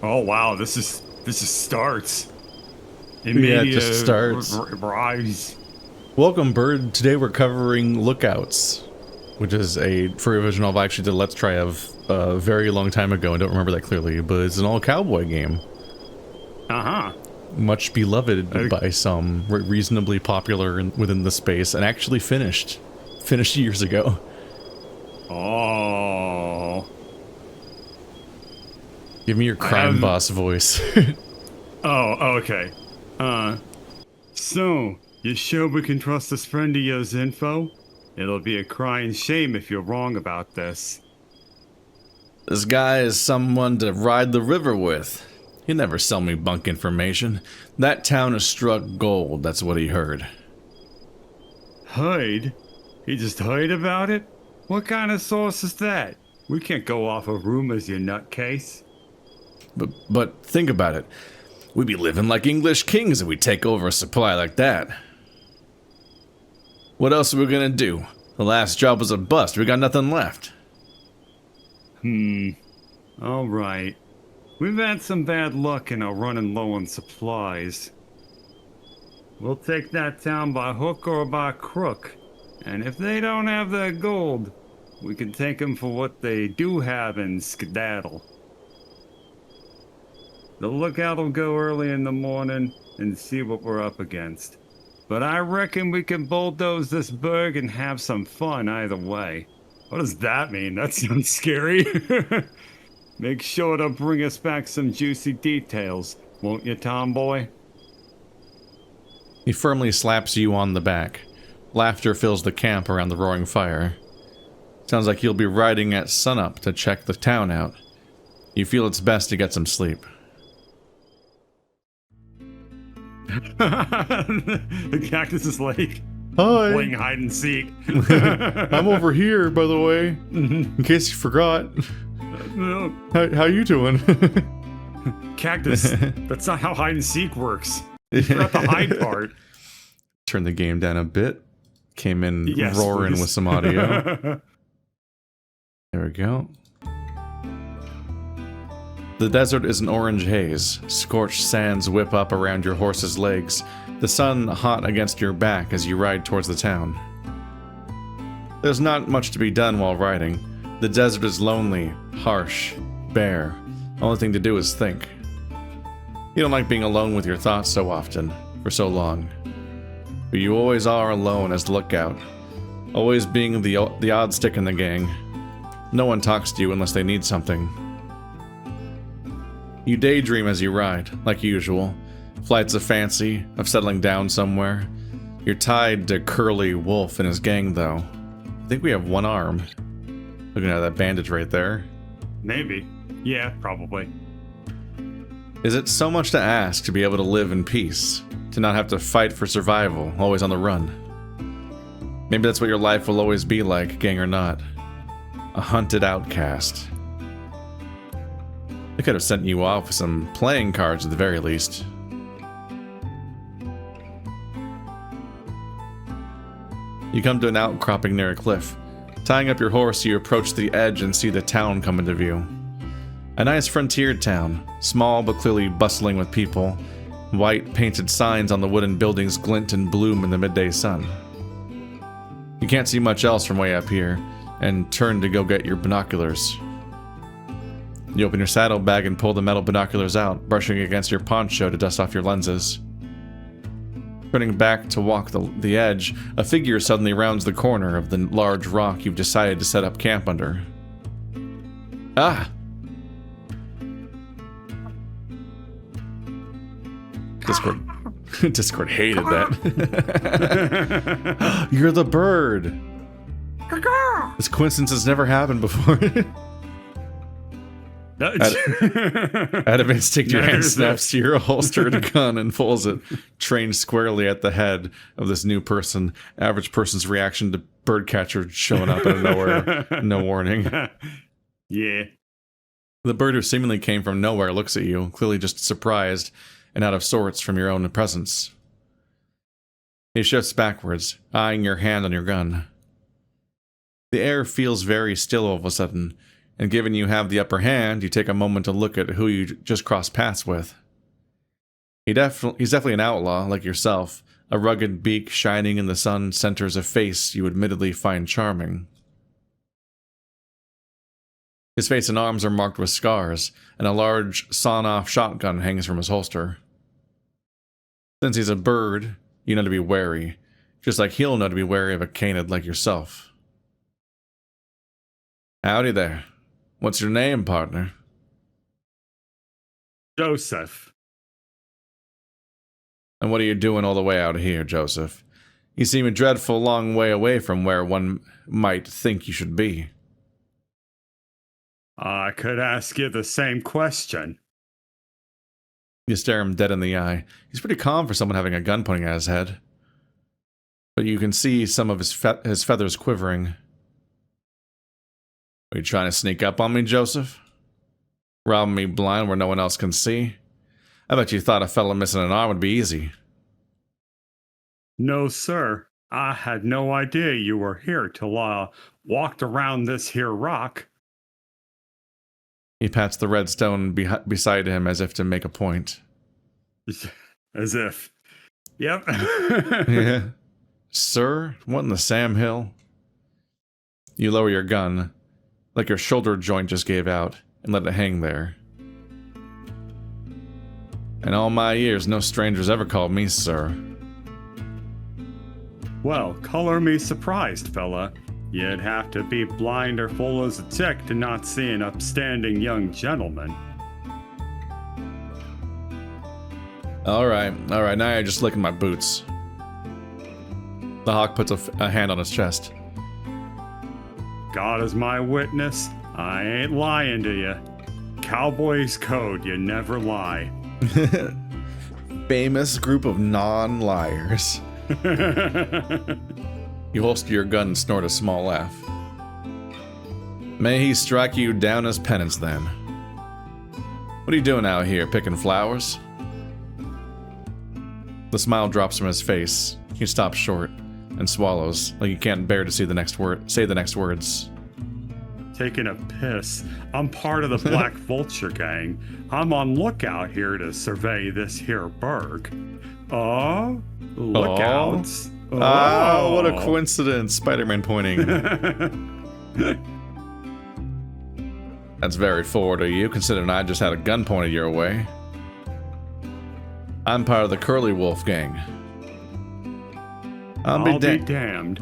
Oh wow, this is starts. Yeah, it just Immediate starts. rise. Welcome, Bird. Today we're covering Lookouts, which is a furry version of I actually did a Let's Try of a very long time ago. I don't remember that clearly, but it's an all-cowboy game. Uh-huh. Much beloved by some, reasonably popular within the space, and actually finished. Finished years ago. Oh. Give me your crime boss voice. Oh, okay. So, you sure we can trust this friend of yours info? It'll be a crying shame if you're wrong about this. This guy is someone to ride the river with. He never sell me bunk information. That town has struck gold, that's what he heard. Heard? He just heard about it? What kind of source is that? We can't go off of rumors, you nutcase. But think about it. We'd be living like English kings if we take over a supply like that. What else are we gonna do? The last job was a bust. We got nothing left. Alright. We've had some bad luck and are running low on supplies. We'll take that town by hook or by crook. And if they don't have their gold, we can take them for what they do have and skedaddle. The lookout will go early in the morning and see what we're up against. But I reckon we can bulldoze this burg and have some fun either way. What does that mean? That sounds scary. Make sure to bring us back some juicy details, won't you, tomboy? He firmly slaps you on the back. Laughter fills the camp around the roaring fire. Sounds like you'll be riding at sunup to check the town out. You feel it's best to get some sleep. The cactus is like Hi! playing hide and seek. I'm over here, by the way. In case you forgot. No, How you doing? cactus. That's not how hide and seek works. You forgot the hide part. Turn the game down a bit. Came in Yes, roaring please. with some audio. There we go. The desert is an orange haze. Scorched sands whip up around your horse's legs, the sun hot against your back as you ride towards the town. There's not much to be done while riding. The desert is lonely, harsh, bare. Only thing to do is think. You don't like being alone with your thoughts so often, for so long. But you always are alone as the lookout, always being the odd stick in the gang. No one talks to you unless they need something. You daydream as you ride, like usual. Flights of fancy, of settling down somewhere. You're tied to Curly Wolf and his gang, though. I think we have one arm. Looking at that bandage right there. Maybe. Yeah, probably. Is it so much to ask to be able to live in peace? To not have to fight for survival, always on the run? Maybe that's what your life will always be like, gang or not. A hunted outcast. They could have sent you off with some playing cards at the very least. You come to an outcropping near a cliff. Tying up your horse, you approach the edge and see the town come into view. A nice frontier town, small but clearly bustling with people. White painted signs on the wooden buildings glint and bloom in the midday sun. You can't see much else from way up here, and turn to go get your binoculars. You open your saddlebag and pull the metal binoculars out, brushing against your poncho to dust off your lenses. Turning back to walk the edge, a figure suddenly rounds the corner of the large rock you've decided to set up camp under. Ah! Discord hated that. You're the bird! This coincidence has never happened before. Out of instinct, your hand snaps to your holstered gun and pulls it, trained squarely at the head of this new person. Average person's reaction to birdcatcher showing up out of nowhere, no warning. Yeah. The bird who seemingly came from nowhere looks at you, clearly just surprised and out of sorts from your own presence. He shifts backwards, eyeing your hand on your gun. The air feels very still all of a sudden. and given you have the upper hand, you take a moment to look at who you just crossed paths with. He's definitely an outlaw, like yourself. A rugged beak shining in the sun centers a face you admittedly find charming. His face and arms are marked with scars, and a large, sawn-off shotgun hangs from his holster. Since he's a bird, you know to be wary, just like he'll know to be wary of a canid like yourself. Howdy there. What's your name, partner? Joseph. And what are you doing all the way out here, Joseph? You seem a dreadful long way away from where one might think you should be. I could ask you the same question. You stare him dead in the eye. He's pretty calm for someone having a gun pointing at his head. But you can see some of his feathers quivering. Are you trying to sneak up on me, Joseph? Robbing me blind where no one else can see? I bet you thought a fella missing an arm would be easy. No, sir. I had no idea you were here till I walked around this here rock. He pats the red stone beside him as if to make a point. As if. Yep. Yeah. Sir, what in the Sam Hill? You lower your gun, like your shoulder joint just gave out, and let it hang there. In all my years, no stranger's ever called me sir. Well, color me surprised, fella. You'd have to be blind or full as a tick to not see an upstanding young gentleman. Alright, now you're just licking my boots. The hawk puts a hand on his chest. God is my witness, I ain't lying to you. Cowboy's code, you never lie. Famous group of non-liars. You holster your gun and snort a small laugh. May he strike you down as penance then. What are you doing out here, picking flowers? The smile drops from his face. He stops short and swallows, like he can't bear to say the next words. Taking a piss. I'm part of the Black Vulture gang. I'm on lookout here to survey this here burg. Oh, lookouts. Oh, what a coincidence. Spider-Man pointing. That's very forward of you, considering I just had a gun pointed your way. I'm part of the Curly Wolf gang. I'll be damned.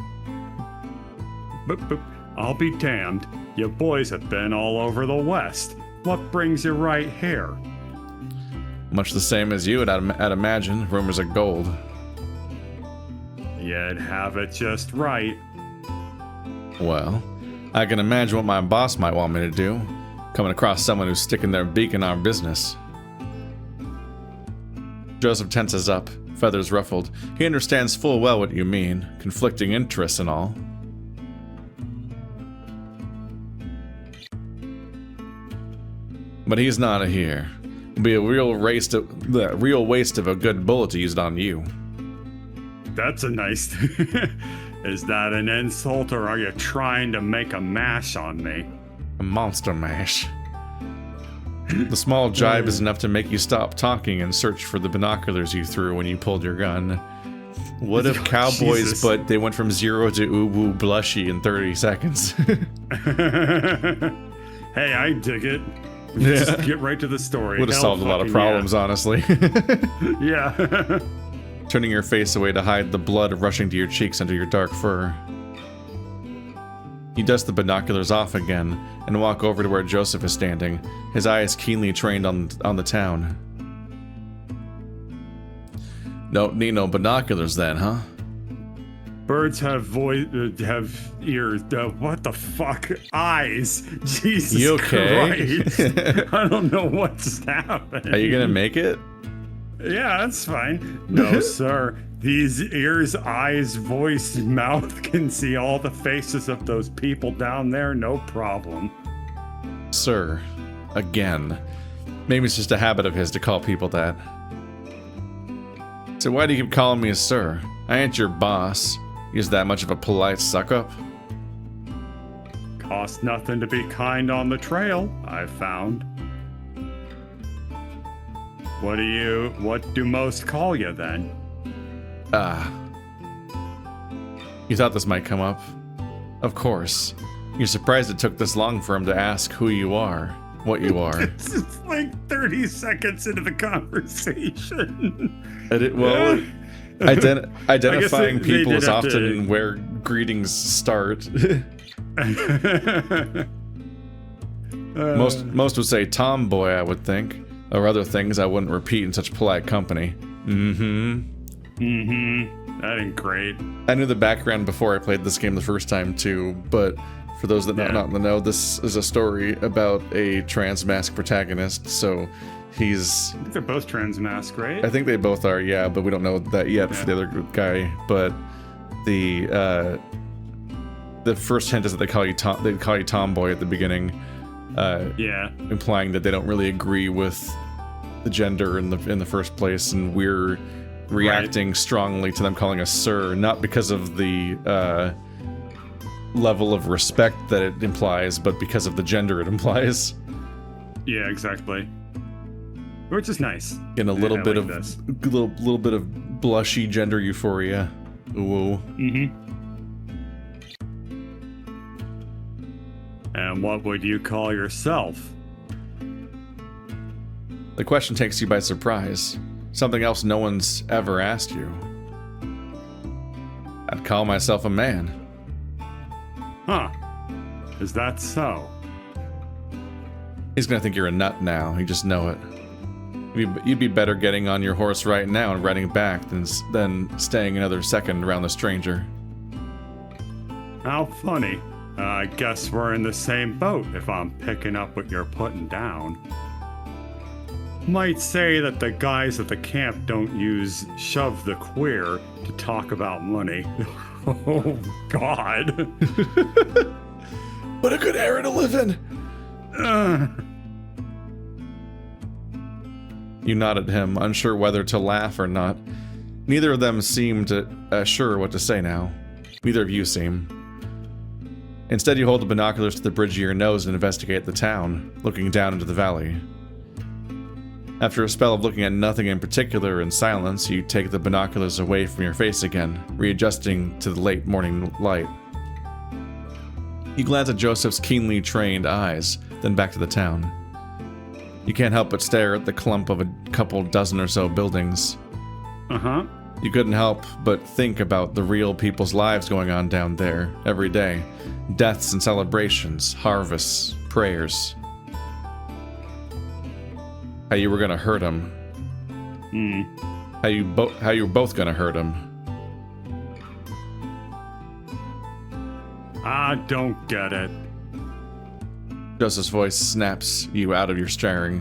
I'll be damned. You boys have been all over the West. What brings you right here? Much the same as you, I'd imagine. Rumors of gold. You'd have it just right. Well, I can imagine what my boss might want me to do. Coming across someone who's sticking their beak in our business. Joseph tenses up, feathers ruffled. He understands full well what you mean. Conflicting interests and all. But he's not here. It'd be a real waste of a good bullet to use it on you. That's a nice... Is that an insult, or are you trying to make a mash on me? A monster mash. The small jibe is enough to make you stop talking and search for the binoculars you threw when you pulled your gun. What if cowboys, Jesus. but they went from 0 to ooh-woo blushy in 30 seconds? Hey, I dig it. Just get right to the story. Would have solved a lot of problems, honestly. Yeah. Turning your face away to hide the blood rushing to your cheeks under your dark fur. You dust the binoculars off again and walk over to where Joseph is standing, his eyes keenly trained on the town. Don't need no binoculars then, huh? Birds have have ears. What the fuck? Eyes. Jesus You okay? Christ. I don't know what's happening. Are you gonna make it? Yeah, that's fine. No, sir. These ears, eyes, voice, mouth can see all the faces of those people down there, no problem. Sir. Again. Maybe it's just a habit of his to call people that. So why do you keep calling me a sir? I ain't your boss. You're that much of a polite suck-up? Costs nothing to be kind on the trail, I've found. What do most call you then? You thought this might come up? Of course. You're surprised it took this long for him to ask who you are, what you are. It's like 30 seconds into the conversation. Identifying they people did is have often where greetings start. Most would say tomboy, I would think, or other things I wouldn't repeat in such polite company. That ain't great. I knew the background before I played this game the first time too, but for those that not in the know, this is a story about a trans mask protagonist, so he's... I think they're both trans mask, right? I think they both are, yeah, but we don't know that yet for the other guy. But the first hint is that they call you tomboy at the beginning, implying that they don't really agree with the gender in the first place, and we're reacting strongly to them calling us sir, not because of the level of respect that it implies, but because of the gender it implies. Yeah, exactly. Which is nice. In a little bit like of this. little bit of blushy gender euphoria. Ooh. And what would you call yourself? The question takes you by surprise. Something else no one's ever asked you. I'd call myself a man. Huh. Is that so? He's gonna think you're a nut now. You just know it. You'd be better getting on your horse right now and riding back than staying another second around the stranger. How funny. I guess we're in the same boat if I'm picking up what you're putting down. Might say that the guys at the camp don't use shove the queer to talk about money. Oh, God. What a good era to live in. You nod at him, unsure whether to laugh or not. Neither of them seemed sure what to say now. Neither of you seem. Instead, you hold the binoculars to the bridge of your nose and investigate the town, looking down into the valley. After a spell of looking at nothing in particular in silence, you take the binoculars away from your face again, readjusting to the late morning light. You glance at Joseph's keenly trained eyes, then back to the town. You can't help but stare at the clump of a couple dozen or so buildings. You couldn't help but think about the real people's lives going on down there, every day. Deaths and celebrations, harvests, prayers. How you were gonna hurt him. How you were both gonna hurt him. I don't get it. Joseph's voice snaps you out of your staring.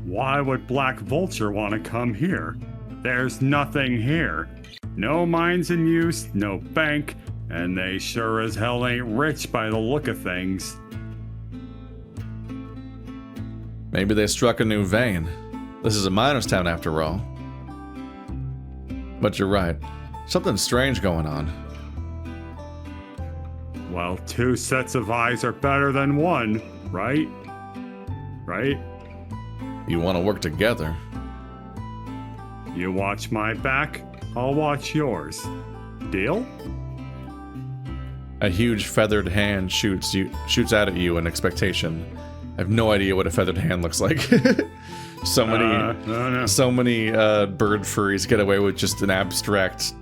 Why would Black Vulture want to come here? There's nothing here. No mines in use, no bank, and they sure as hell ain't rich by the look of things. Maybe they struck a new vein. This is a miner's town after all. But you're right. Something strange going on. Well, two sets of eyes are better than one, right? Right? You want to work together. You watch my back, I'll watch yours. Deal? A huge feathered hand shoots out at you in expectation. I have no idea what a feathered hand looks like. So many bird furries get away with just an abstract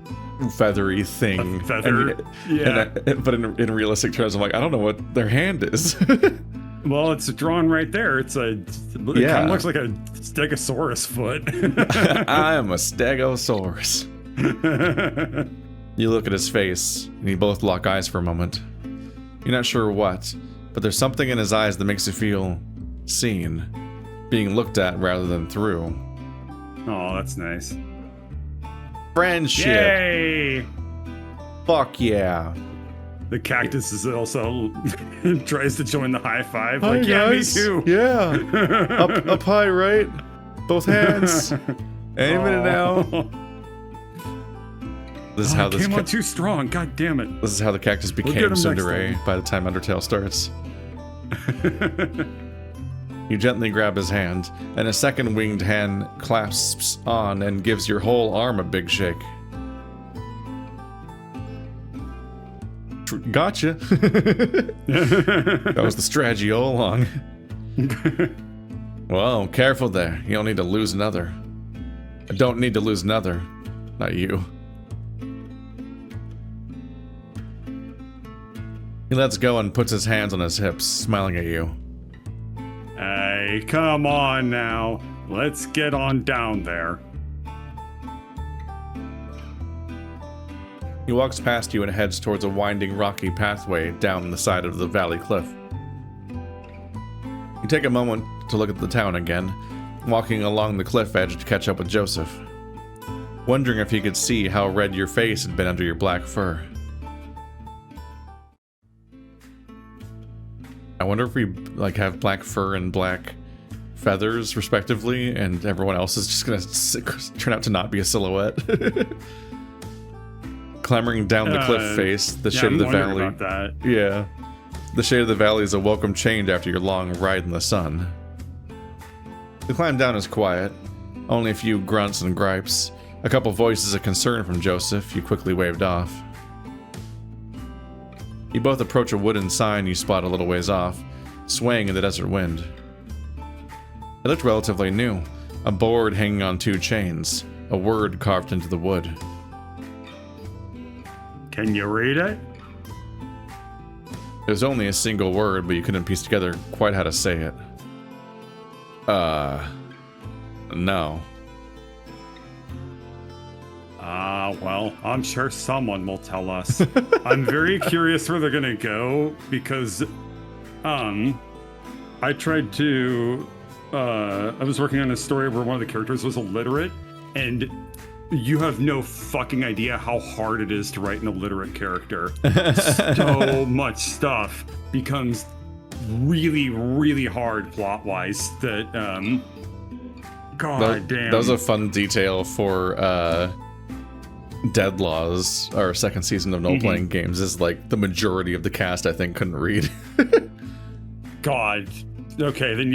feathery thing. Feather? But in realistic terms, I'm like, I don't know what their hand is. Well, it's drawn right there. It kind of looks like a stegosaurus foot. I am a stegosaurus. You look at his face, and you both lock eyes for a moment. You're not sure what, but there's something in his eyes that makes you feel seen, being looked at rather than through. Oh, that's nice. Friendship. Yay! Fuck yeah. The cactus is also tries to join the high five. Hi, like, yeah, guys. me too. Yeah. up high, right? Both hands. Any minute now. This is how this came on too strong. God damn it. This is how the cactus became Tsundere by the time Undertale starts. You gently grab his hand, and a second winged hand clasps on and gives your whole arm a big shake. Gotcha. That was the strategy all along. Well, careful there. You don't need to lose another. I don't need to lose another. Not you. He lets go and puts his hands on his hips, smiling at you. Hey, come on now. Let's get on down there. He walks past you and heads towards a winding rocky pathway down the side of the valley cliff. You take a moment to look at the town again, walking along the cliff edge to catch up with Joseph, wondering if he could see how red your face had been under your black fur. I wonder if we like have black fur and black feathers respectively, and everyone else is just gonna turn out to not be a silhouette. Clambering down the cliff face, the shade of the valley. About that. Yeah, the shade of the valley is a welcome change after your long ride in the sun. The climb down is quiet, only a few grunts and gripes, a couple voices of concern from Joseph you quickly waved off. You both approach a wooden sign you spot a little ways off, swaying in the desert wind. It looked relatively new, a board hanging on two chains, a word carved into the wood. Can you read it? It was only a single word, but you couldn't piece together quite how to say it. No. Well, I'm sure someone will tell us. I'm very curious where they're gonna go, because, I tried to, I was working on a story where one of the characters was illiterate, and you have no fucking idea how hard it is to write an illiterate character. So much stuff becomes really, really hard plot-wise that, God damn. That was a fun detail for, Dead Laws, our second season of No Playing Games, is like the majority of the cast, I think, couldn't read. God. Okay, then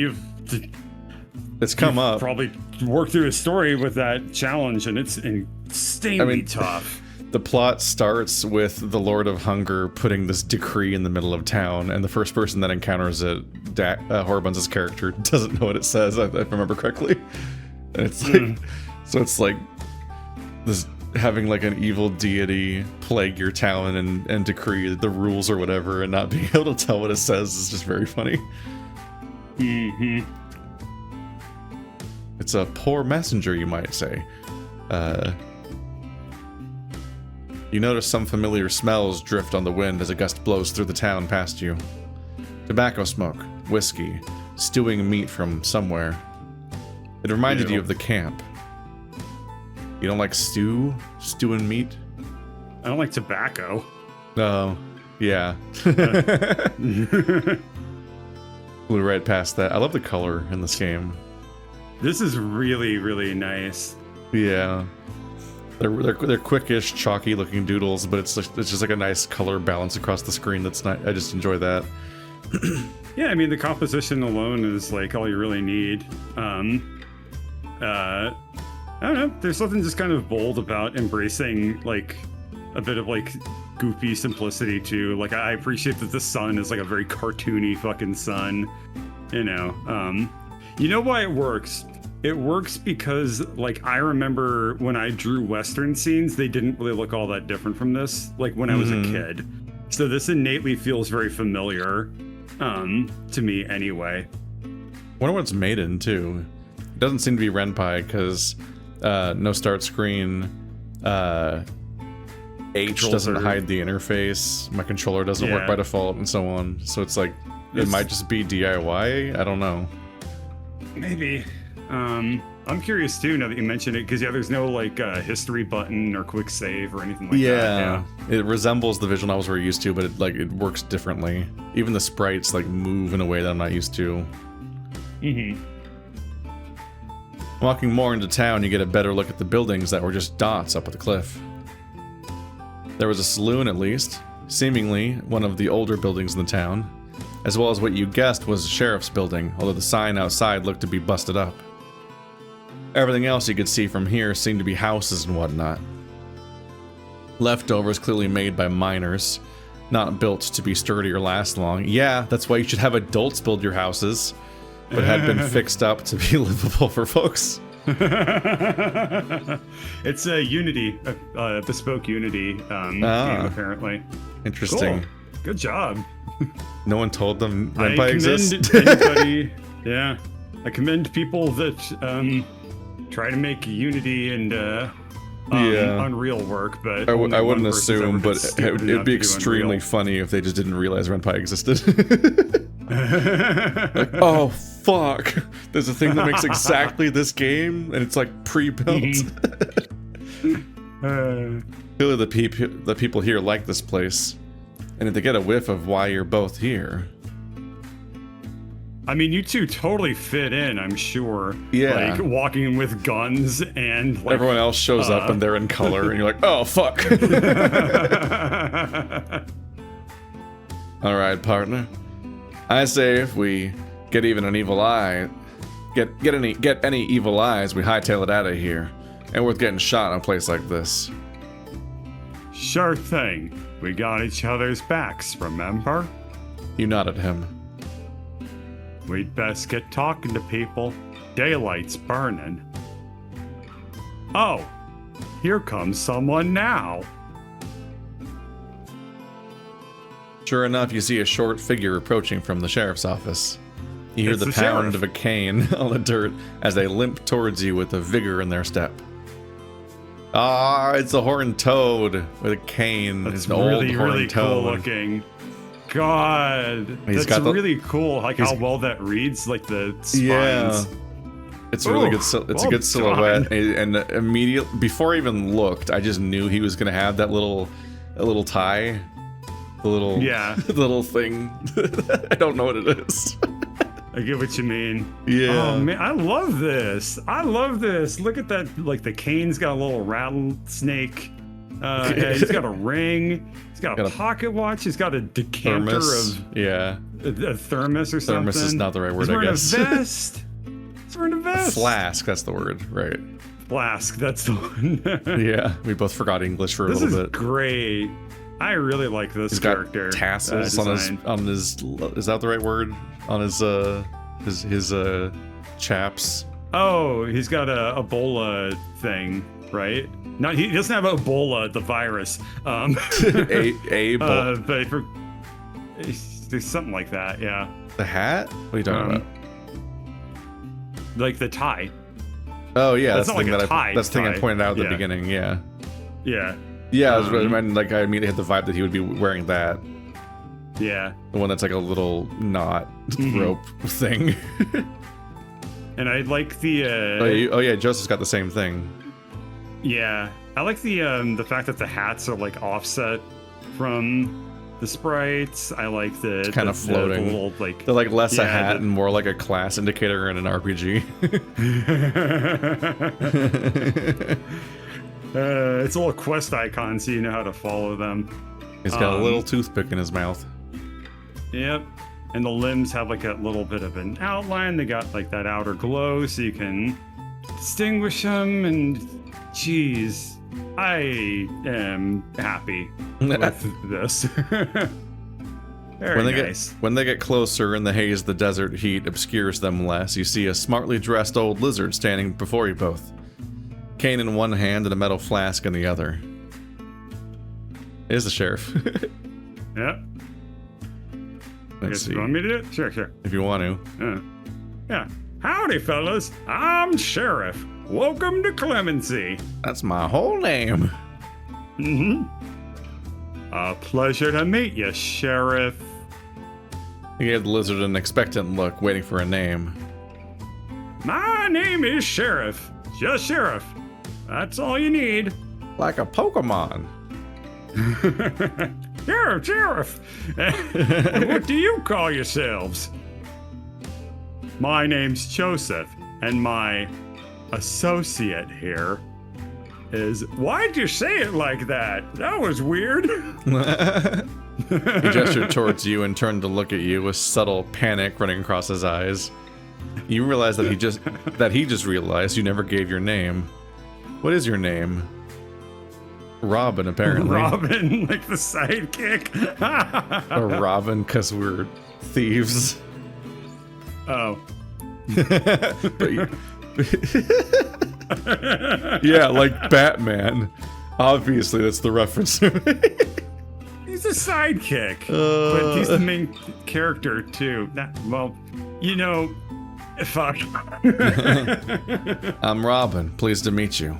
it's come up. Probably worked through a story with that challenge, and it's insanely tough. The plot starts with the Lord of Hunger putting this decree in the middle of town, and the first person that encounters it, Horbuns' character, doesn't know what it says, if I remember correctly. And it's like, so it's like this, having like an evil deity plague your town and decree the rules or whatever, and not being able to tell what it says is just very funny. It's a poor messenger, you might say. You notice some familiar smells drift on the wind as a gust blows through the town past you. Tobacco smoke, whiskey, stewing meat from somewhere. It reminded you of the camp. You don't like stewing meat? I don't like tobacco. Oh, yeah. Blew right past that. I love the color in this game. This is really, really nice. Yeah. They're quickish, chalky-looking doodles, but it's just like a nice color balance across the screen. That's nice. I just enjoy that. Yeah, I mean, the composition alone is like all you really need. I don't know. There's something just kind of bold about embracing like a bit of like goofy simplicity too. Like I appreciate that the sun is like a very cartoony fucking sun. You know. You know why it works? It works because, like, I remember when I drew Western scenes, they didn't really look all that different from this, like, when I was a kid. So this innately feels very familiar, to me anyway. Wonder what it's made in, too. It doesn't seem to be Ren'Py, because, no start screen, H doesn't hide the interface, my controller doesn't work by default, and so on. So it's like, it might just be DIY? I don't know. Maybe. I'm curious too, now that you mention it, because there's no like history button or quick save or anything like that. Yeah, it resembles the visual novels we're used to, but it works differently. Even the sprites like move in a way that I'm not used to. Walking more into town, you get a better look at the buildings that were just dots up at the cliff. There was a saloon, at least, seemingly one of the older buildings in the town, as well as what you guessed was a sheriff's building, although the sign outside looked to be busted up. Everything else you could see from here seemed to be houses and whatnot. Leftovers clearly made by miners, not built to be sturdy or last long. Yeah, that's why you should have adults build your houses, but had been fixed up to be livable for folks. It's a Unity, bespoke Unity game, apparently. Interesting. Cool. Good job. No one told them Ren'Py exists? Anybody, yeah. I commend people that try to make Unity and Unreal work, but I wouldn't assume, but it'd be extremely funny if they just didn't realize Ren'Py existed. Like, oh fuck! There's a thing that makes exactly this game, and it's like pre-built. Clearly, the people here like this place, and if they get a whiff of why you're both here. I mean, you two totally fit in, I'm sure. Yeah. Like, walking with guns and, like... Everyone else shows up and they're in color, and you're like, oh, fuck. Alright, partner. I say if we get even an evil eye... Get any evil eyes, we hightail it out of here. Ain't worth getting shot in a place like this. Sure thing. We got each other's backs, remember? You nod at him. We'd best get talking to people. Daylight's burning. Oh, here comes someone now. Sure enough, you see a short figure approaching from the sheriff's office. You hear It's the the pound sheriff. of a cane on the dirt as they limp towards you with a vigor in their step. Ah, it's a horned toad with a cane. That's It's an old really horned cool toad. looking. God, He's that's got the- really cool. Like how well that reads, like the spines. Yeah. It's a really Ooh, good. It's a well good silhouette, done. and immediately before I even looked, I just knew he was gonna have that little tie, the little the little thing. I don't know what it is. I get what you mean. Yeah. Oh man, I love this. I love this. Look at that. Like the cane's got a little rattlesnake. Head. He's got a ring. He's got a pocket watch. He's got a decanter Thermos. of a thermos or something. Thermos is not the right word, He's I guess. wearing a vest. He's wearing a vest. Flask. That's the word, right? Flask. That's the one. Yeah, we both forgot English for a This little is bit. great. I really like this He's got character. tassels design. on his. Is that the right word? On his chaps. Oh, he's got a Ebola thing, right? No, he doesn't have Ebola, the virus. But There's something like that, yeah. the hat? What are you talking about? Like the tie. Oh yeah, That's that's the not thing like a that tie that's the thing I tie. pointed out at the Yeah. beginning. Yeah, Yeah. yeah. I immediately had the vibe that he would be wearing that. Yeah. The one that's like a little knot Mm-hmm. rope thing. And I like the oh yeah, Joseph's got the same thing. yeah. I like the fact that the hats are like offset from the sprites. I like the Kind of floating. The little, like, They're like less a yeah, hat and more like a class indicator in an RPG. It's a little quest icon, so you know how to follow them. He's got a little toothpick in his mouth. Yep. And the limbs have like a little bit of an outline. They got like that outer glow, so you can distinguish them. And geez, I am happy with this. Very nice. When they get closer and the haze of the desert heat obscures them less, you see a smartly dressed old lizard standing before you both. Cane in one hand and a metal flask in the other. Is the sheriff. Yep. Let's see. You want me to do it? Sure. If you want to. Yeah. Howdy, fellas. I'm Sheriff. Welcome to Clemency. That's my whole name. Mm-hmm. A pleasure to meet you, Sheriff. He gave the lizard an expectant look, waiting for a name. My name is Sheriff. Just Sheriff. That's all you need. Like a Pokemon. Sheriff. And what do you call yourselves? My name's Joseph, and my associate here is, why'd you say it like that? That was weird. He gestured towards you and turned to look at you with subtle panic running across his eyes. You realize that he just realized you never gave your name. What is your name? Robin, apparently. Robin, like the sidekick. Or Robin, because we're thieves. Oh. Yeah, like Batman. Obviously, that's the reference. He's a sidekick, but he's the main character too. Well, you know, fuck. I'm Robin. Pleased to meet you.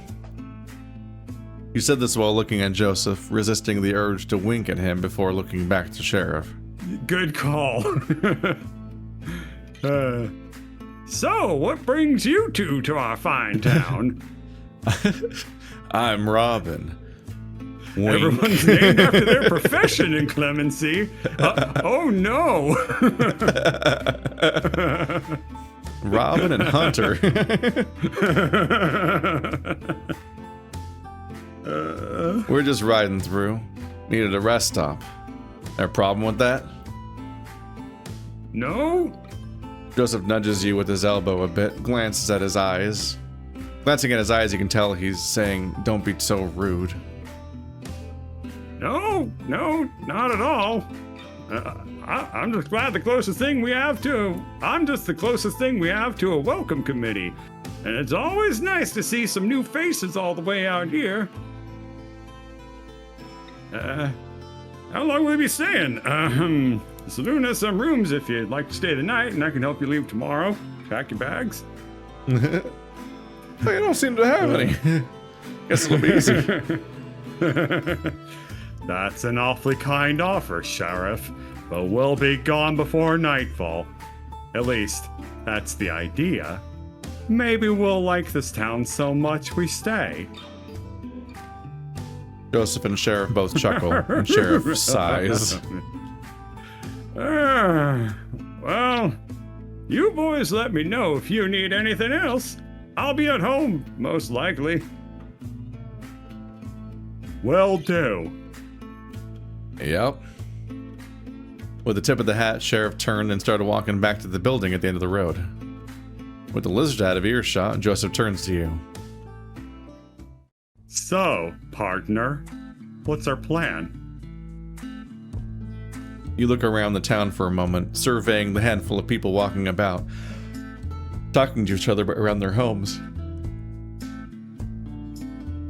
You said this while looking at Joseph, resisting the urge to wink at him before looking back to Sheriff. Good call. So, what brings you two to our fine town? I'm Robin. Wink. Everyone's named after their profession in Clemency. Oh no! Robin and Hunter. We're just riding through. Needed a rest stop. A problem with that? No? Joseph nudges you with his elbow a bit, glances at his eyes. Glancing at his eyes, you can tell he's saying, "Don't be so rude." No, not at all. I'm just glad the closest thing we have to. I'm just the closest thing we have to a welcome committee, and it's always nice to see some new faces all the way out here. How long will you be staying? The saloon has some rooms if you'd like to stay the night, and I can help you leave tomorrow. Pack your bags. They don't seem to have any. Guess it'll be easy. That's an awfully kind offer, Sheriff, but we'll be gone before nightfall. At least, that's the idea. Maybe we'll like this town so much we stay. Joseph and Sheriff both chuckle, and Sheriff sighs. Well, you boys let me know if you need anything else. I'll be at home, most likely. Will do. Yep. With the tip of the hat, Sheriff turned and started walking back to the building at the end of the road. With the lizard out of earshot, Joseph turns to you. So, partner, what's our plan? You look around the town for a moment, surveying the handful of people walking about, talking to each other around their homes.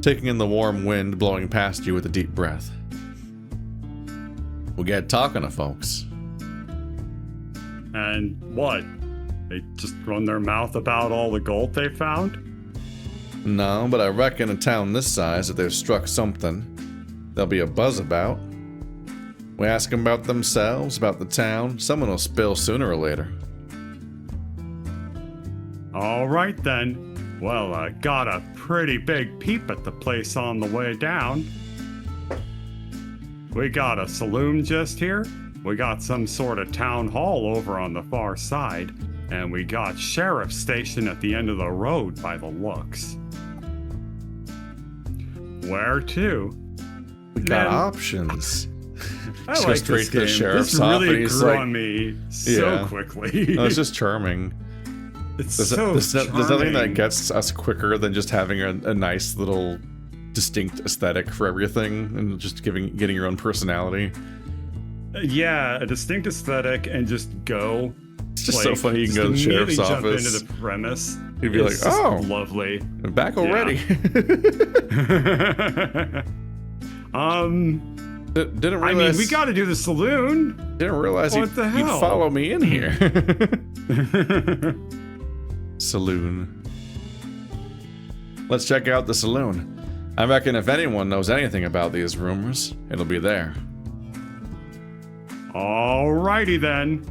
Taking in the warm wind blowing past you with a deep breath. We get talking to folks. And what? They just run their mouth about all the gold they found? No, but I reckon a town this size, if they've struck something, there'll be a buzz about. We ask them about themselves, about the town, someone will spill sooner or later. All right then. Well, I got a pretty big peep at the place on the way down. We got a saloon just here, we got some sort of town hall over on the far side, and we got sheriff station at the end of the road by the looks. Where to? We got options. I Just like straight this to the game. sheriff's This really office, he's grew like- on me so Yeah. quickly. No, it's just charming. It's There's, so there's nothing that charming. gets us quicker than just having a nice little distinct aesthetic for everything and just getting your own personality. Yeah, a distinct aesthetic and just go. It's just so funny. You can go to the sheriff's immediately jump office. into the premise. You'd be It's like, just "Oh, lovely." I'm back already." Didn't realize. I mean, we got to do the saloon. Didn't realize What the you'd hell? follow me in here. Saloon. Let's check out the saloon. I reckon if anyone knows anything about these rumors, it'll be there. Alrighty then.